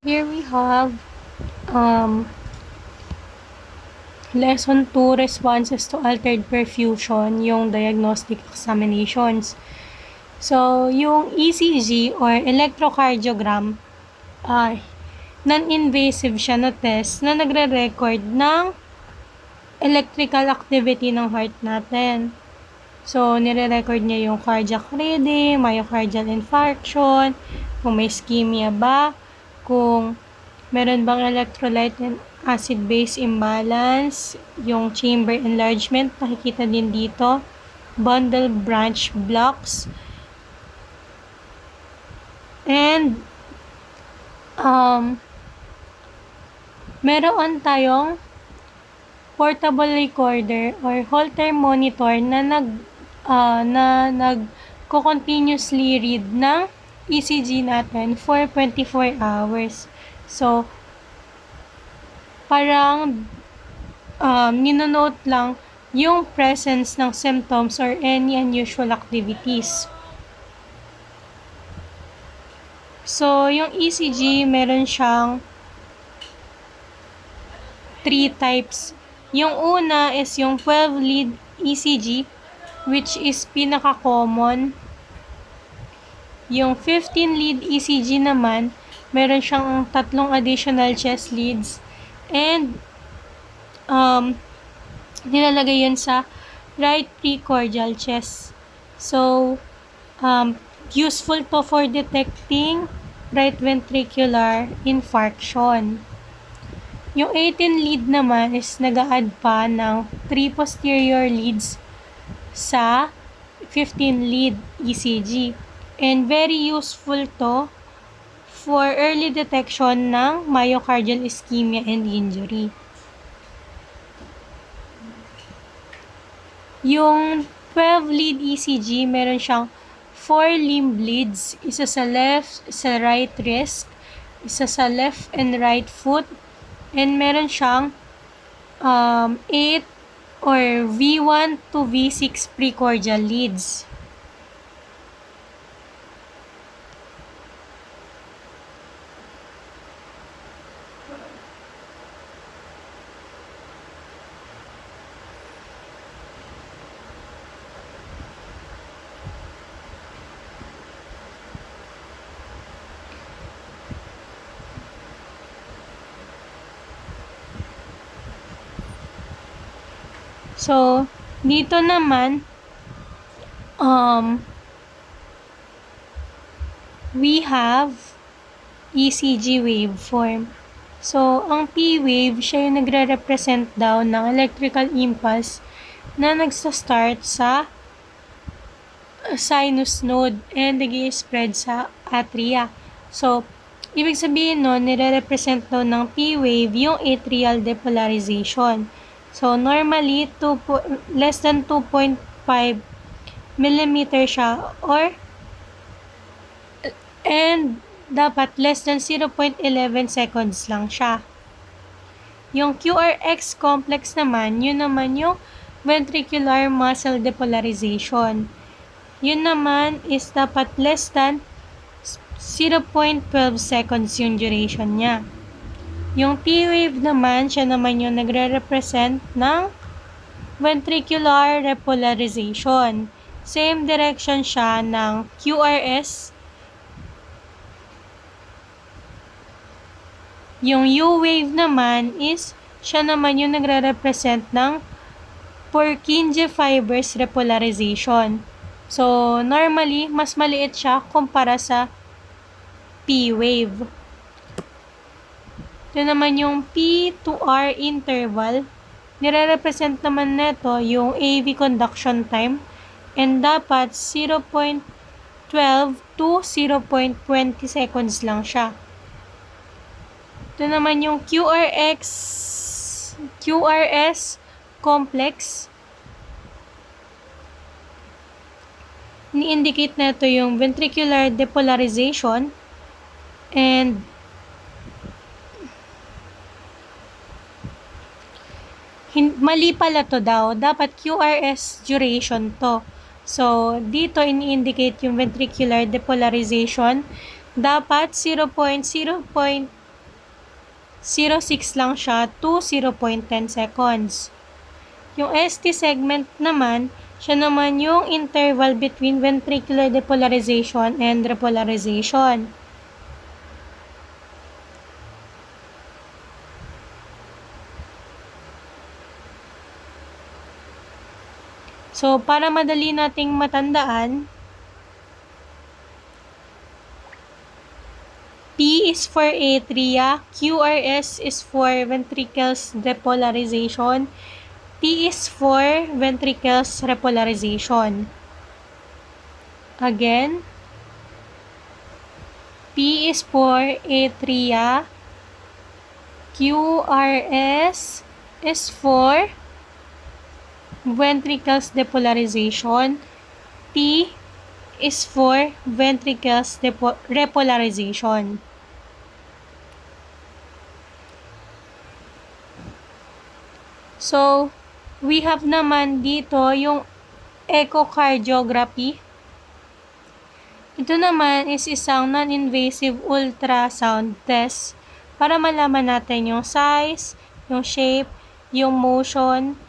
Here we have um, Lesson 2, Responses to Altered Perfusion, yung diagnostic examinations. So, yung ECG or electrocardiogram, non-invasive siya na test na nagre-record ng electrical activity ng heart natin. So, nire-record niya yung cardiac rhythm, myocardial infarction, kung may ischemia ba, kung meron bang electrolyte and acid-base imbalance, yung chamber enlargement, nakikita din dito, bundle branch blocks, and meron tayong portable recorder or Holter monitor na nagko-continuously read ng ECG natin for 24 hours. So, parang ninonote lang yung presence ng symptoms or any unusual activities. So, yung ECG, meron siyang 3 types. Yung una is yung 12-lead ECG, which is pinaka-common. Yung 15-lead ECG naman, meron siyang 3 additional chest leads. And, nilalagay yun sa right precordial chest. So, useful to for detecting right ventricular infarction. Yung 18-lead naman is nag-a-add pa ng 3 posterior leads sa 15-lead ECG. And very useful to for early detection ng myocardial ischemia and injury. Yung 12-lead ECG, meron siyang 4 limb leads, isa sa left, sa right wrist, isa sa left and right foot, and meron siyang 8 or V1 to V6 precordial leads. So, dito naman, we have ECG waveform. So, ang P wave, siya yung nagre-represent daw ng electrical impulse na nagsa-start sa sinus node and nag-i-spread sa atria. So, ibig sabihin nun, nire-represent daw ng P wave yung atrial depolarization. So, normally, less than 2.5 mm siya and dapat less than 0.11 seconds lang siya. Yung QRX complex naman, yun naman yung ventricular muscle depolarization. Yun naman is dapat less than 0.12 seconds yung duration niya. Yung T-wave naman, siya naman yung nagre-represent ng ventricular repolarization. Same direction siya ng QRS. Yung U-wave naman is, siya naman yung nagre-represent ng Purkinje fibers repolarization. So, normally, mas maliit siya kumpara sa P-wave. Ito naman yung P to R interval. Nire-represent naman nito yung AV conduction time and dapat 0.12 to 0.20 seconds lang siya. Ito naman yung QRS complex. Ni-indicate na ito yung ventricular depolarization and mali pala to daw. Dapat QRS duration to. So, dito ini-indicate yung ventricular depolarization dapat 0.06 lang siya to 0.10 seconds. Yung ST segment naman, siya naman yung interval between ventricular depolarization and repolarization. So, para madali nating matandaan, P is for atria, QRS is for ventricles depolarization, T is for ventricles repolarization. Again, P is for atria, QRS is for ventricles depolarization, T is for ventricles repolarization. So, we have naman dito yung echocardiography. Ito naman is isang non-invasive ultrasound test para malaman natin yung size, yung shape, yung motion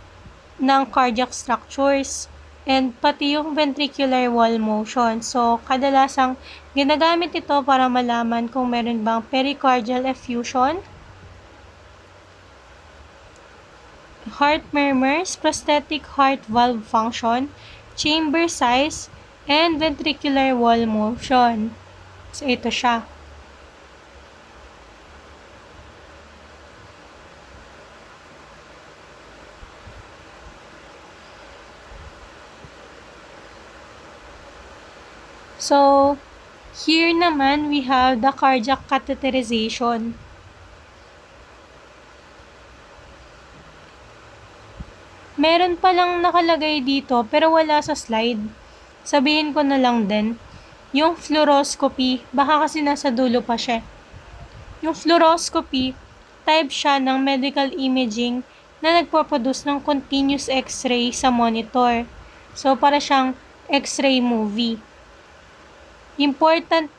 ng cardiac structures, and pati yung ventricular wall motion. So, kadalasang ginagamit ito para malaman kung meron bang pericardial effusion, heart murmurs, prosthetic heart valve function, chamber size, and ventricular wall motion. So, ito siya. So, here naman, we have the cardiac catheterization. Meron palang nakalagay dito, pero wala sa slide. Sabihin ko na lang din. Yung fluoroscopy, baka kasi nasa dulo pa siya. Yung fluoroscopy, type siya ng medical imaging na nagpo-produce ng continuous x-ray sa monitor. So, para siyang x-ray movie. Important,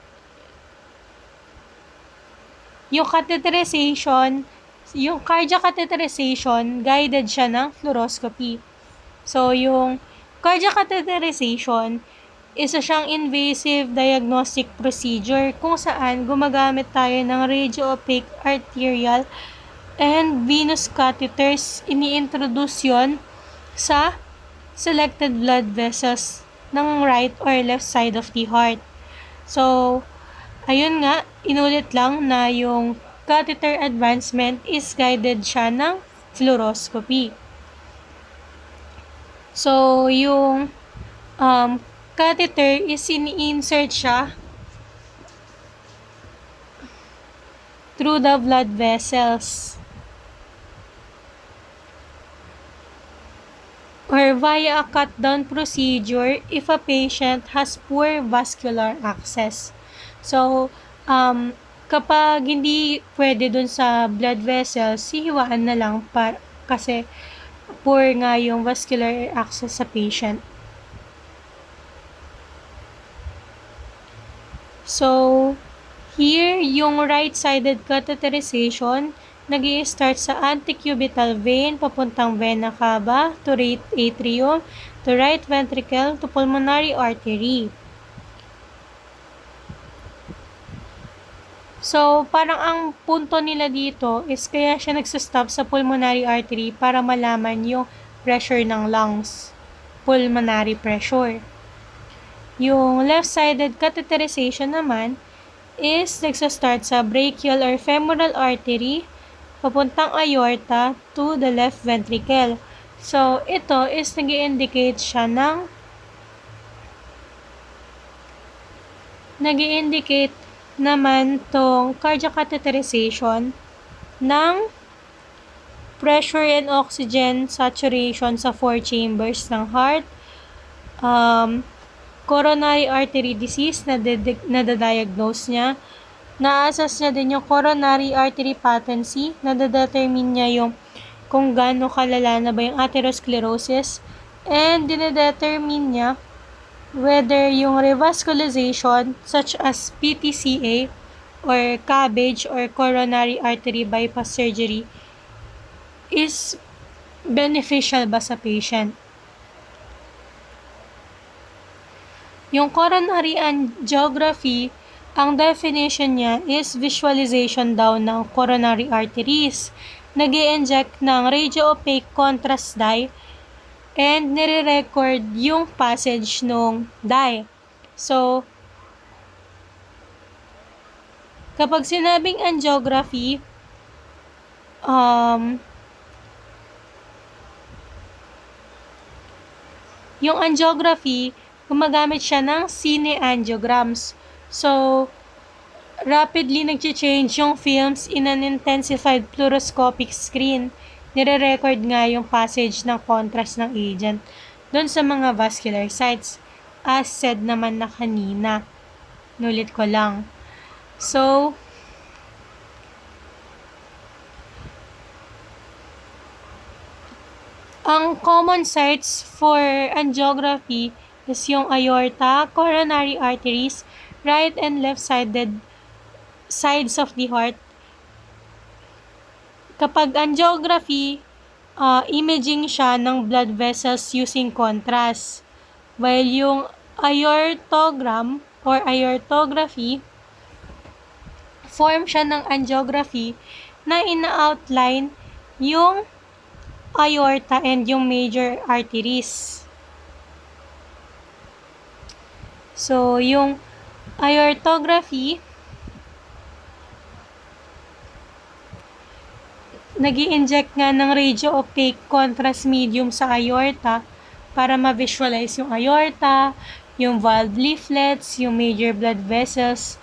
yung catheterization, yung cardiac catheterization, guided siya ng fluoroscopy. So, yung cardiac catheterization, isa siyang invasive diagnostic procedure kung saan gumagamit tayo ng radio-opaque arterial and venous catheters. Ini-introduce yon sa selected blood vessels ng right or left side of the heart. So, ayun nga, inulit lang na yung catheter advancement is guided siya ng fluoroscopy. So, yung catheter is in-insert siya through the blood vessels or via a cut-down procedure if a patient has poor vascular access. So, kapag hindi pwede dun sa blood vessels, hihiwaan na lang kasi poor nga yung vascular access sa patient. So, here, yung right-sided catheterization, nag-i-start sa antecubital vein, papuntang vena cava, to right atrium, to right ventricle, to pulmonary artery. So, parang ang punto nila dito is kaya siya nagsustop sa pulmonary artery para malaman yung pressure ng lungs, pulmonary pressure. Yung left-sided catheterization naman is nagsustart sa brachial or femoral artery, papuntang aorta to the left ventricle. So, ito is nag-i-indicate siya ng naman tong cardiac catheterization ng pressure and oxygen saturation sa 4 chambers ng heart, coronary artery disease na diagnose niya. Na-assess niya din yung coronary artery patency, na determine niya yung kung gaano kalala na ba yung atherosclerosis, and dinedetermine niya whether yung revascularization such as PTCA or CABG or coronary artery bypass surgery is beneficial ba sa patient. Yung coronary angiography, ang definition niya is visualization daw ng coronary arteries. Nag-i-inject ng radio-opaque contrast dye and nire-record yung passage ng dye. So, kapag sinabing angiography, yung angiography, gumagamit siya ng cineangiograms. So, rapidly nag-change yung films in an intensified fluoroscopic screen. Nire-record nga yung passage ng contrast ng agent doon sa mga vascular sites. As said naman na kanina. Nulit ko lang. So, ang common sites for angiography is yung aorta, coronary arteries, right and left-sided sides of the heart. Kapag angiography, imaging siya ng blood vessels using contrast. While yung aortogram or aortography, form siya ng angiography na ina-outline yung aorta and yung major arteries. So, yung aortography, nag-i-inject nga ng radio-opaque contrast medium sa aorta para ma-visualize yung aorta, yung valve leaflets, yung major blood vessels,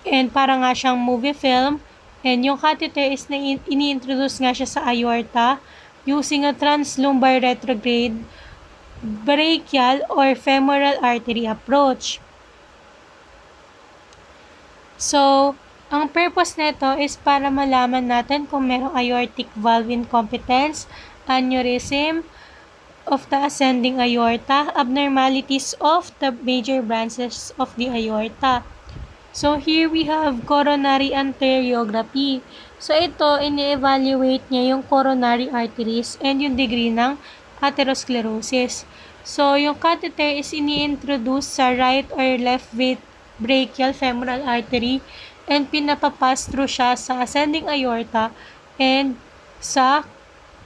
and para nga siyang movie film. And yung catheter is ini-introduce nga siya sa aorta using a translumbar retrograde brachial or femoral artery approach. So, ang purpose nito is para malaman natin kung merong aortic valve incompetence, aneurysm of the ascending aorta, abnormalities of the major branches of the aorta. So, here we have coronary arteriography. So, ito, ini-evaluate niya yung coronary arteries and yung degree ng atherosclerosis. So, yung catheter is ini-introduce sa right or left brachial femoral artery and pinapapass through siya sa ascending aorta and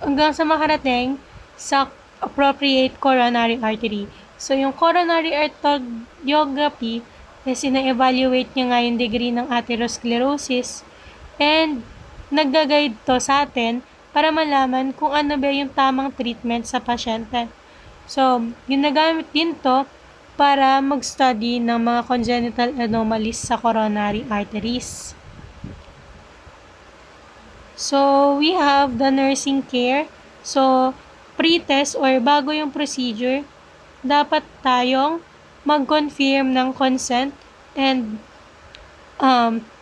hanggang sa makarating sa appropriate coronary artery. So, yung coronary arteriography is ina-evaluate niya nga yung degree ng atherosclerosis and nag-guide to sa atin para malaman kung ano ba yung tamang treatment sa pasyente. So, ginagamit din to para mag-study ng mga congenital anomalies sa coronary arteries. So, we have the nursing care. So, pre-test or bago yung procedure, dapat tayong mag-confirm ng consent and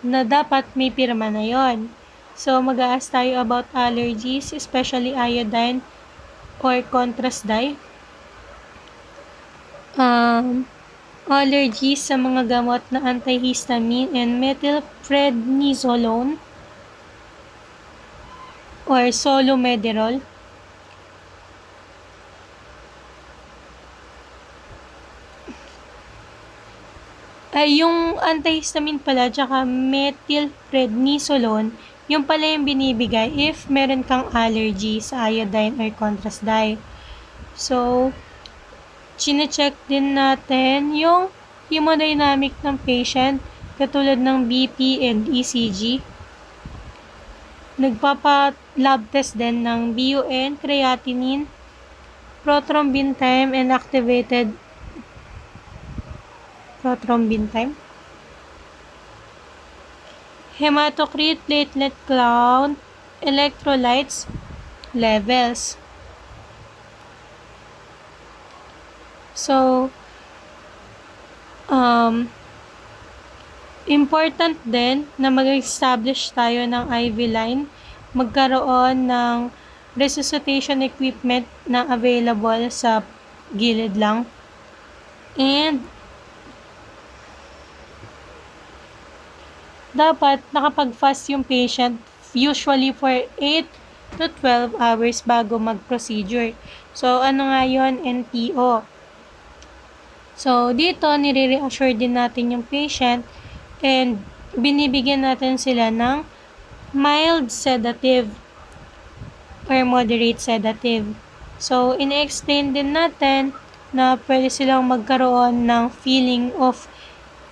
na dapat may pirma na yon. So, mag-a-ask tayo about allergies, especially iodine or contrast dye. Allergies sa mga gamot na antihistamine and methylprednisolone or solomedrol. Yung antihistamine pala, tsaka methylprednisolone, yung pala yung binibigay if meron kang allergy sa iodine or contrast dye. So, chine-check din natin yung hemodynamic ng patient, katulad ng BP and ECG. Nagpapa-lab test din ng BUN, creatinine, prothrombin time, and activated prothrombin time. Hematocrit, platelet count, electrolytes, levels. So, important din na mag-establish tayo ng IV line, magkaroon ng resuscitation equipment na available sa gilid lang. And dapat nakapag-fast yung patient usually for 8 to 12 hours bago mag-procedure. So, ano nga yun? NTO. So, dito, nire-reassure din natin yung patient and binibigyan natin sila ng mild sedative or moderate sedative. So, ine-explain din natin na pwede silang magkaroon ng feeling of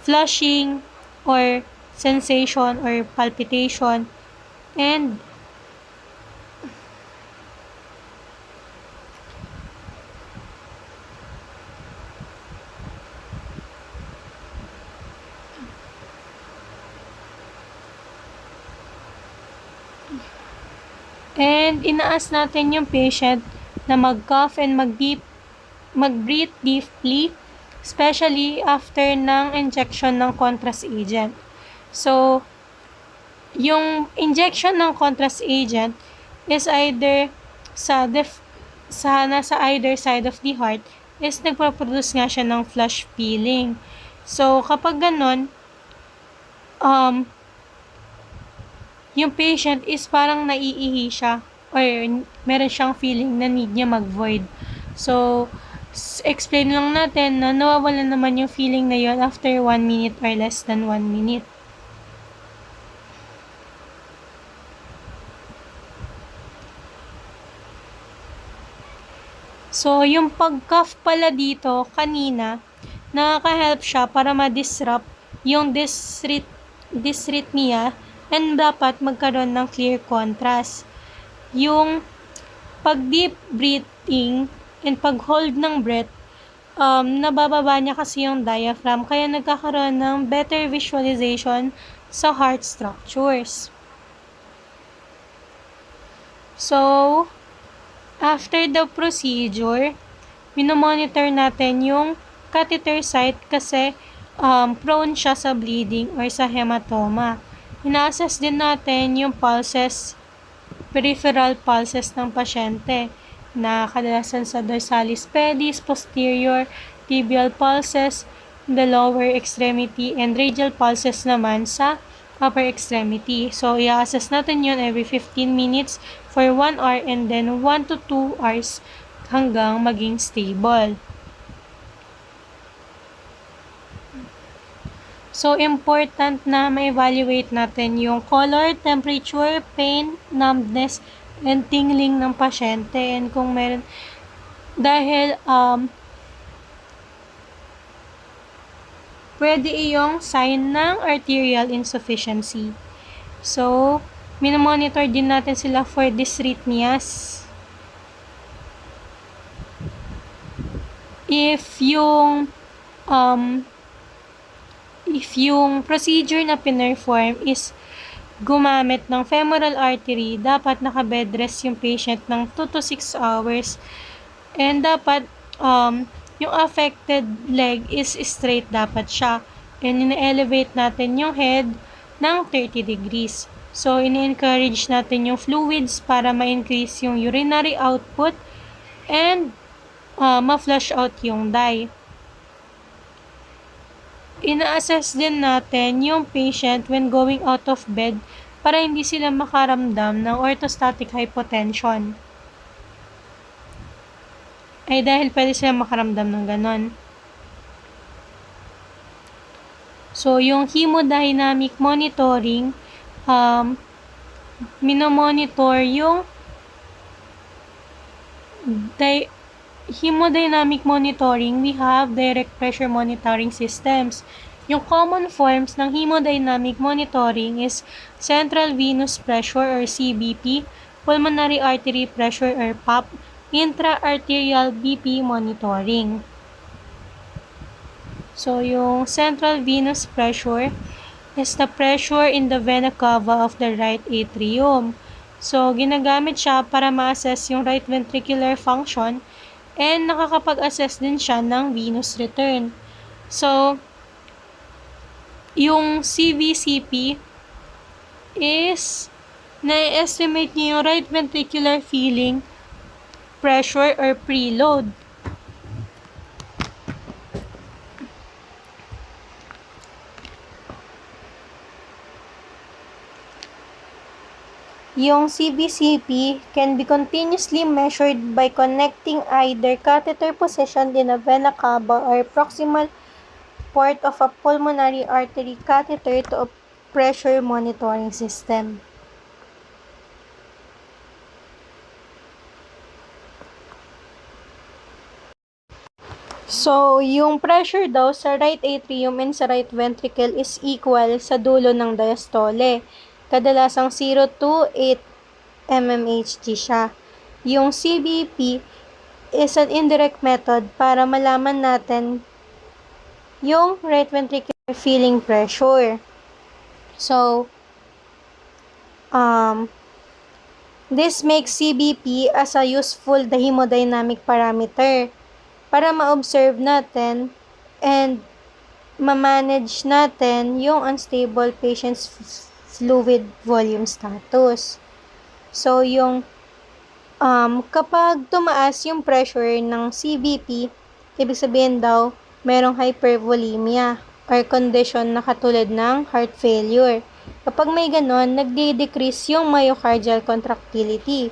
flushing or sensation or palpitation and inaas natin yung patient na mag-cough and mag-breathe deeply, especially after ng injection ng contrast agent. So, yung injection ng contrast agent is either nasa either side of the heart is nagpo-produce nga siya ng flush feeling. So, kapag ganon, yung patient is parang naiihi siya or meron siyang feeling na need niya mag-void. So, explain lang natin na nawawala naman yung feeling na yun after 1 minute or less than 1 minute. So, yung pag-cough pala dito kanina, nakaka-help siya para ma-disrupt yung dysrhythmia and dapat magkaroon ng clear contrast. Yung pag-deep breathing and pag-hold ng breath, nabababa niya kasi yung diaphragm kaya nagkakaroon ng better visualization sa heart structures. So, after the procedure, minomonitor natin yung catheter site kasi prone siya sa bleeding or sa hematoma. Ina-assess din natin yung pulses, peripheral pulses ng pasyente na kadalasan sa dorsalis pedis, posterior, tibial pulses, the lower extremity, and radial pulses naman sa upper extremity. So, i-assess natin yun every 15 minutes for 1 hour and then 1 to 2 hours hanggang maging stable. So, important na ma-evaluate natin yung color, temperature, pain, numbness, and tingling ng pasyente. And kung meron, dahil pwede iyong sign ng arterial insufficiency. So, minomonitor din natin sila for dysrhythmias. If yung procedure na pinerform is gumamit ng femoral artery, dapat naka-bed rest yung patient ng 2 to 6 hours. And dapat, yung affected leg is straight dapat siya. And ina-elevate natin yung head ng 30 degrees. So, ina-encourage natin yung fluids para ma-increase yung urinary output and ma-flush out yung dye. Ina-assess din natin yung patient when going out of bed para hindi sila makaramdam ng orthostatic hypotension. Ay dahil pwede sila makaramdam ng ganon. So, yung hemodynamic monitoring, minomonitor yung hemodynamic monitoring, we have direct pressure monitoring systems. Yung common forms ng hemodynamic monitoring is central venous pressure or CVP, pulmonary artery pressure or PAP, intra-arterial BP monitoring. So, yung central venous pressure is the pressure in the vena cava of the right atrium. So, ginagamit siya para ma-assess yung right ventricular function and nakakapag-assess din siya ng venous return. So, yung CVCP is na-estimate niyo yung right ventricular filling pressure or preload. Yung CBCP can be continuously measured by connecting either catheter positioned in a vena cava or proximal port of a pulmonary artery catheter to a pressure monitoring system. So, yung pressure daw sa right atrium and sa right ventricle is equal sa dulo ng diastole. Kadalasang 0 to 8 mmHg siya. Yung CBP is an indirect method para malaman natin yung right ventricular filling pressure. So, this makes CBP as a useful hemodynamic parameter para ma-observe natin and ma-manage natin yung unstable patient's fluid volume status. So, yung kapag tumaas yung pressure ng CBP, ibig sabihin daw, merong hypervolemia or condition na katulad ng heart failure. Kapag may ganon, nagde-decrease yung myocardial contractility.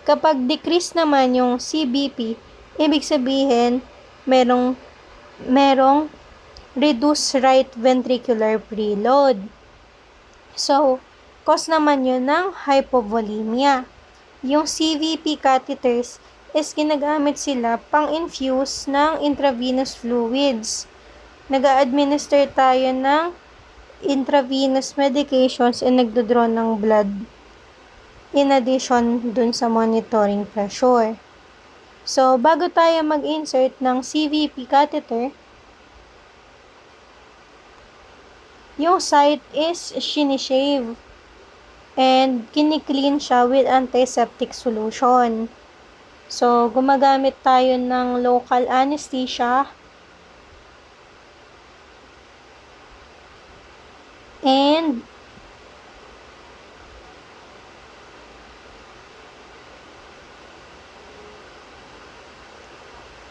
Kapag decrease naman yung CBP, ibig sabihin, merong reduced right ventricular preload. So, cause naman yun ng hypovolemia. Yung CVP catheters is ginagamit sila pang-infuse ng intravenous fluids. Nag-a-administer tayo ng intravenous medications and nagdodraw ng blood in addition dun sa monitoring pressure. So, bago tayo mag-insert ng CVP catheter, yung site is sinishave and kini-clean siya with antiseptic solution. So, gumagamit tayo ng local anesthesia and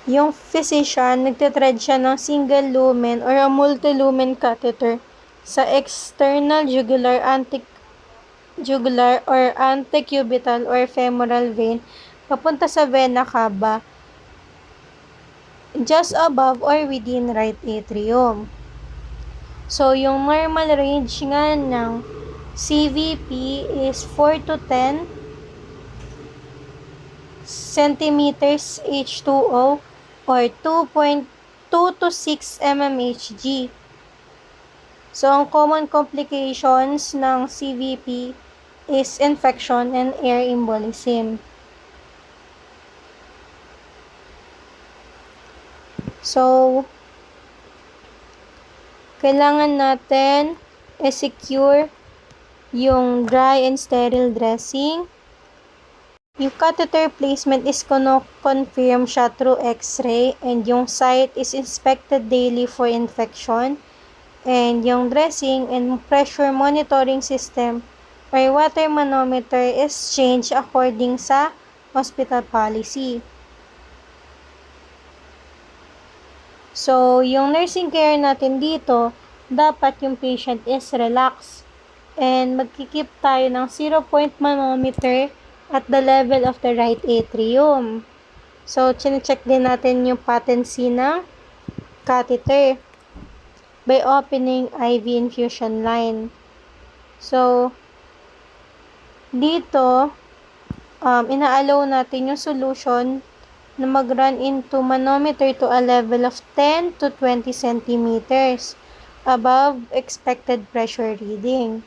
yung physician, nagtitread siya ng single lumen or a multi-lumen catheter sa external jugular, antejugular or antecubital or femoral vein papunta sa vena cava just above or within right atrium. So, yung normal range nga ng CVP is 4 to 10 centimeters H2O or 2.2 to 6 mmHg. So, ang common complications ng CVP is infection and air embolism. So, kailangan natin i-secure yung dry and sterile dressing. Yung catheter placement is confirm siya through x-ray and yung site is inspected daily for infection. And yung dressing and pressure monitoring system or water manometer is changed according sa hospital policy. So, yung nursing care natin dito, dapat yung patient is relaxed. And magkikip tayo ng 0-point manometer at the level of the right atrium. So, chine-check din natin yung patency ng catheter by opening IV infusion line. So, dito, ina-allow natin yung solution na mag-run into manometer to a level of 10 to 20 centimeters above expected pressure reading.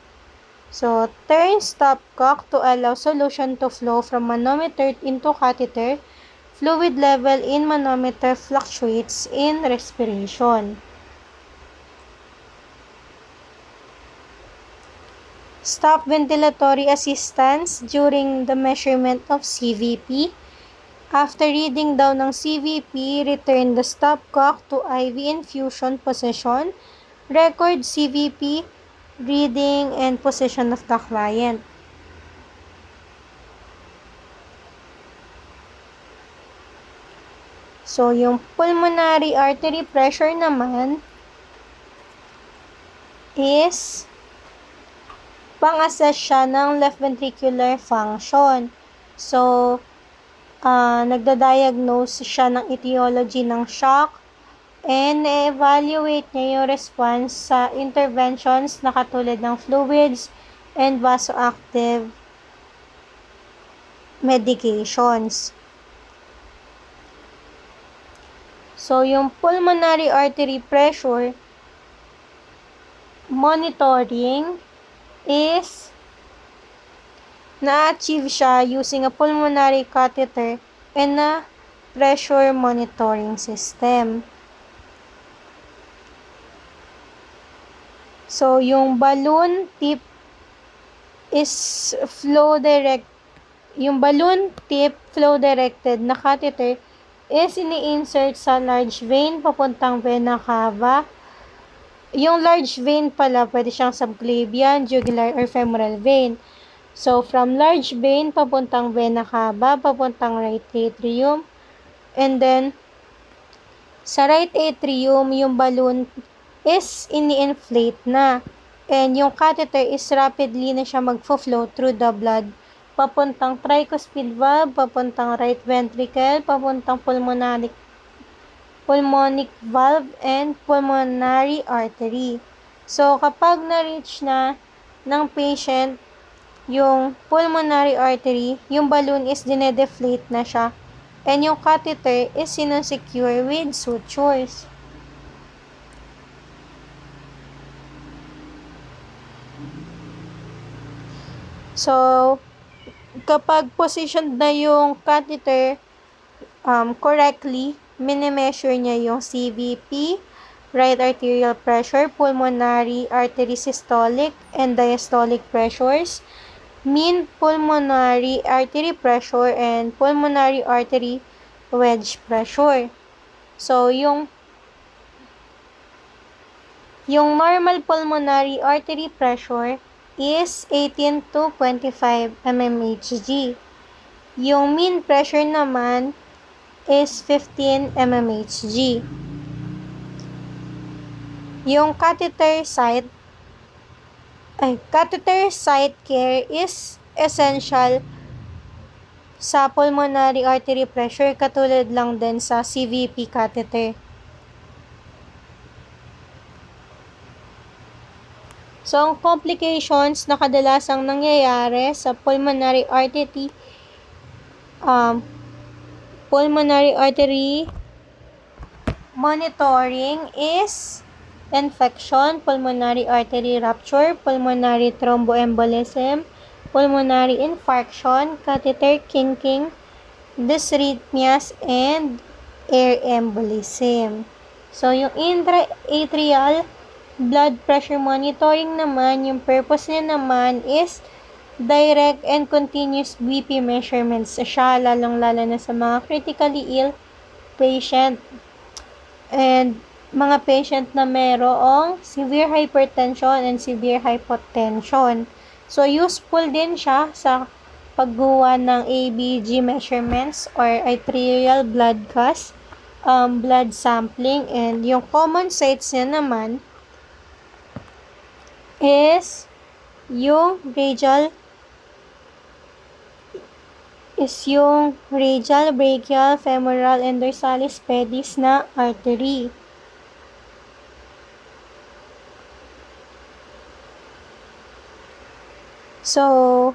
So, turn stopcock to allow solution to flow from manometer into catheter. Fluid level in manometer fluctuates in respiration. Stop ventilatory assistance during the measurement of CVP. After reading down ng CVP, return the stopcock to IV infusion position. Record CVP, reading, and position of the client. So, yung pulmonary artery pressure naman is pang-assess siya ng left ventricular function. So, nagda-diagnose siya ng etiology ng shock and na-evaluate niya yung response sa interventions na katulad ng fluids and vasoactive medications. So, yung pulmonary artery pressure monitoring is na-achieve siya using a pulmonary catheter and a pressure monitoring system. So, yung balloon tip is yung balloon tip flow directed na catheter is ini-insert sa large vein papuntang vena cava. Yung large vein pala, pwede siyang subclavian, jugular, or femoral vein. So, from large vein papuntang vena cava, papuntang right atrium. And then, sa right atrium, yung balloon is ini-inflate na. And yung catheter is rapidly na siya mag-flow through the blood papuntang tricuspid valve, papuntang right ventricle, papuntang pulmonic valve, and pulmonary artery. So, kapag na-reach na ng patient yung pulmonary artery, yung balloon is dinedeflate na siya, and yung catheter is sinusecure with sutures. So, kapag positioned na yung catheter correctly, minimeasure niya yung CVP, right arterial pressure, pulmonary artery systolic and diastolic pressures, mean pulmonary artery pressure, and pulmonary artery wedge pressure. So, yung normal pulmonary artery pressure is 18 to 25 mmHg. Yung mean pressure naman is 15 mmHg. Yung catheter site care is essential sa pulmonary artery pressure, katulad lang din sa CVP catheter. So, ang complications na kadalasang nangyayari sa pulmonary artery monitoring is infection, pulmonary artery rupture, pulmonary thromboembolism, pulmonary infarction, catheter kinking, dysrhythmias, and air embolism. So, yung intra-atrial blood pressure monitoring naman, yung purpose niya naman is direct and continuous BP measurements siya, lalong-lalo na sa mga critically ill patient and mga patient na merong severe hypertension and severe hypotension. So, useful din siya sa paggawa ng ABG measurements or arterial blood gas, blood sampling, and yung common sites niya naman is yung radial, brachial, femoral, and dorsalis pedis na artery. So,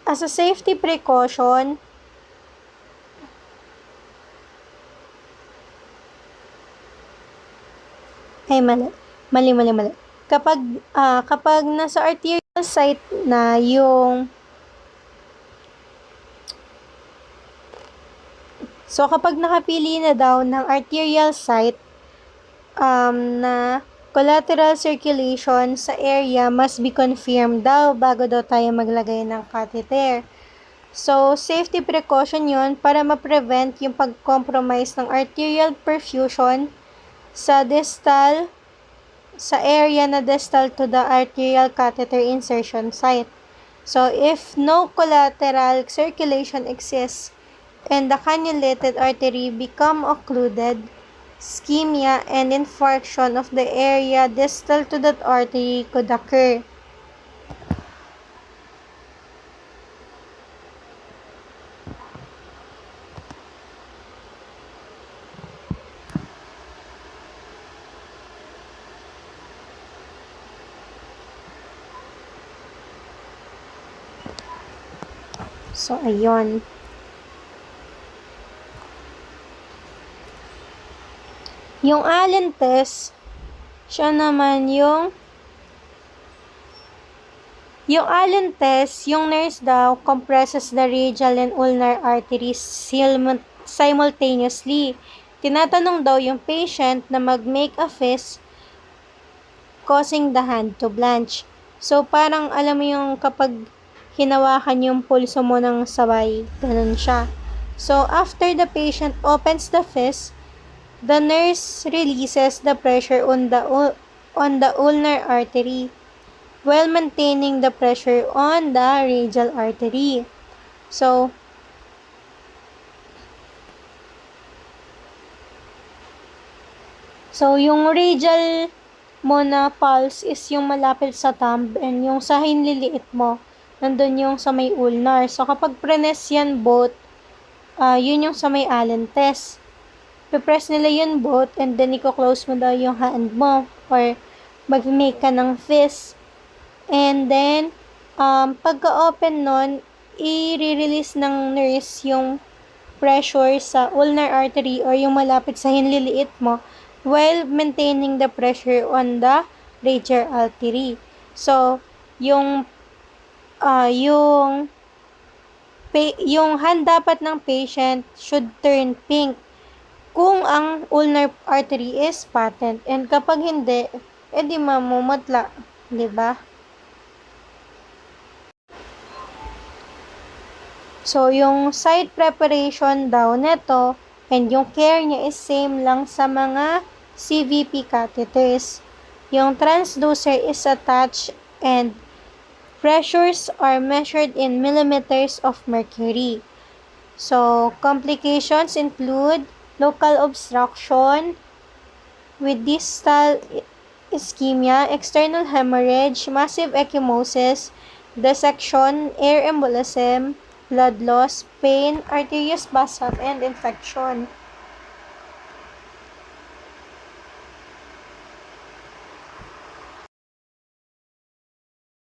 as a safety precaution, mali. Kapag nasa arterial site na yung kapag nakapili na daw ng arterial site na collateral circulation sa area must be confirmed daw bago daw tayo maglagay ng catheter. So, safety precaution yun para ma-prevent yung pag-compromise ng arterial perfusion sa area na distal to the arterial catheter insertion site. So, if no collateral circulation exists and the cannulated artery become occluded, ischemia, and infarction of the area distal to that artery could occur. So, ayun. Yung Allen test, siya naman yung Allen test, yung nurse daw compresses the radial and ulnar arteries simultaneously. Tinatanong daw yung patient na mag-make a fist causing the hand to blanch. So, parang alam mo yung kapag hinawakan yung pulso mo ng sabay, ganun siya. So, after the patient opens the fist, the nurse releases the pressure on the ulnar artery while maintaining the pressure on the radial artery. So, yung radial mo na pulse is yung malapit sa thumb, and yung sa hinliliit mo, nandun yung sa may ulnar. So, kapag press yan both, yun yung sa may Allen test. Pipress nila yun both, and then i-close mo daw yung hand mo, or mag-make ka ng fist. And then, pagka-open nun, i-release ng nurse yung pressure sa ulnar artery or yung malapit sa hinliliit mo while maintaining the pressure on the radial artery. So, yung hand dapat ng patient should turn pink kung ang ulnar artery is patent. And kapag hindi, edi mamumutla, di ba? So, yung site preparation daw neto and yung care niya is same lang sa mga CVP catheters. Yung transducer is attached and pressures are measured in millimeters of mercury. So, complications include local obstruction with distal ischemia, external hemorrhage, massive ecchymosis, dissection, air embolism, blood loss, pain, arteriosbasal, and infection.